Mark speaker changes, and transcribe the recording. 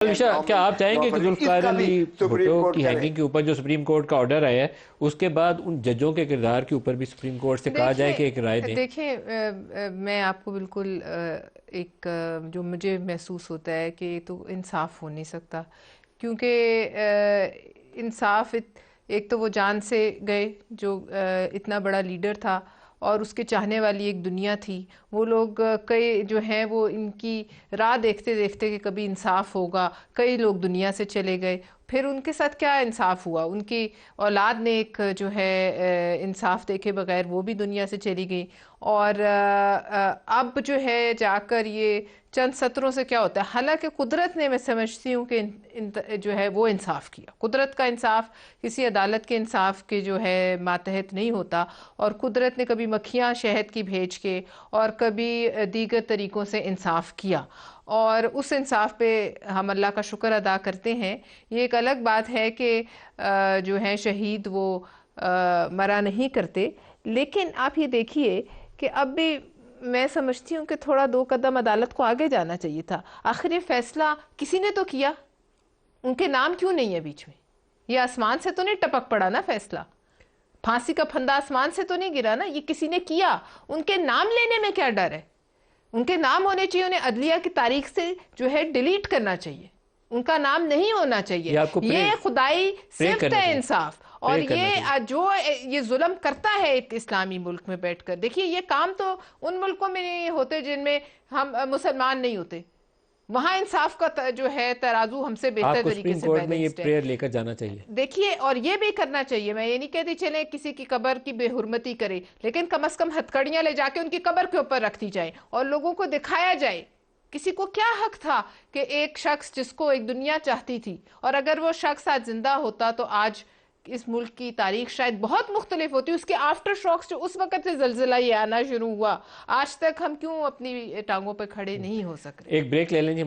Speaker 1: کیا آپ چاہیں گے کہ ذوالفقار علی بھٹو کی ہینگنگ کے اوپر جو سپریم کورٹ کا آرڈر آیا ہے اس کے بعد ان ججوں کے کردار کے اوپر بھی سپریم کورٹ سے کہا جائے کہ ایک رائے دیں؟
Speaker 2: دیکھیں میں آپ کو بالکل ایک جو مجھے محسوس ہوتا ہے کہ یہ تو انصاف ہو نہیں سکتا، کیونکہ انصاف ایک تو وہ جان سے گئے جو اتنا بڑا لیڈر تھا اور اس کے چاہنے والی ایک دنیا تھی، وہ لوگ کئی جو ہیں وہ ان کی راہ دیکھتے دیکھتے کہ کبھی انصاف ہوگا، کئی لوگ دنیا سے چلے گئے، پھر ان کے ساتھ کیا انصاف ہوا؟ ان کی اولاد نے ایک جو ہے انصاف دیکھے بغیر وہ بھی دنیا سے چلی گئی، اور اب جو ہے جا کر یہ چند سطروں سے کیا ہوتا ہے؟ حالانکہ قدرت نے، میں سمجھتی ہوں کہ جو ہے وہ انصاف کیا، قدرت کا انصاف کسی عدالت کے انصاف کے جو ہے ماتحت نہیں ہوتا، اور قدرت نے کبھی مکھیاں شہد کی بھیج کے اور کبھی دیگر طریقوں سے انصاف کیا، اور اس انصاف پہ ہم اللہ کا شکر ادا کرتے ہیں۔ یہ ایک الگ بات ہے کہ جو ہیں شہید وہ مرا نہیں کرتے، لیکن آپ یہ دیکھیے کہ اب بھی میں سمجھتی ہوں کہ تھوڑا دو قدم عدالت کو آگے جانا چاہیے تھا۔ آخر یہ فیصلہ کسی نے تو کیا، ان کے نام کیوں نہیں ہے بیچ میں؟ یہ آسمان سے تو نہیں ٹپک پڑا نا فیصلہ، پھانسی کا پھندا آسمان سے تو نہیں گرا نا، یہ کسی نے کیا۔ ان کے نام لینے میں کیا ڈر ہے؟ ان کے نام ہونے چاہیے، انہیں عدلیہ کی تاریخ سے جو ہے ڈیلیٹ کرنا چاہیے، ان کا نام نہیں ہونا چاہیے۔ یہ خدائی صفت ہے انصاف، اور یہ جو یہ ظلم کرتا ہے ایک اسلامی ملک میں بیٹھ کر، دیکھیے یہ کام تو ان ملکوں میں نہیں ہوتے جن میں ہم مسلمان نہیں ہوتے، وہاں انصاف کا جو ہے ترازو ہم سے بہتر طریقے سے
Speaker 1: کورٹ میں یہ پریئر لے کر جانا چاہیے۔
Speaker 2: دیکھیے اور یہ بھی کرنا چاہیے، میں یہ نہیں کہتی چلے کسی کی قبر کی بے حرمتی کرے، لیکن کم از کم ہتھکڑیاں لے جا کے ان کی قبر کے اوپر رکھ دی جائیں اور لوگوں کو دکھایا جائے۔ کسی کو کیا حق تھا کہ ایک شخص جس کو ایک دنیا چاہتی تھی، اور اگر وہ شخص آج زندہ ہوتا تو آج اس ملک کی تاریخ شاید بہت مختلف ہوتی، اس کے آفٹر شاکس جو اس وقت سے زلزلہ یہ آنا شروع ہوا، آج تک ہم کیوں اپنی ٹانگوں پہ کھڑے نہیں ہو سک رہے؟
Speaker 1: ایک بریک لے لیں گے۔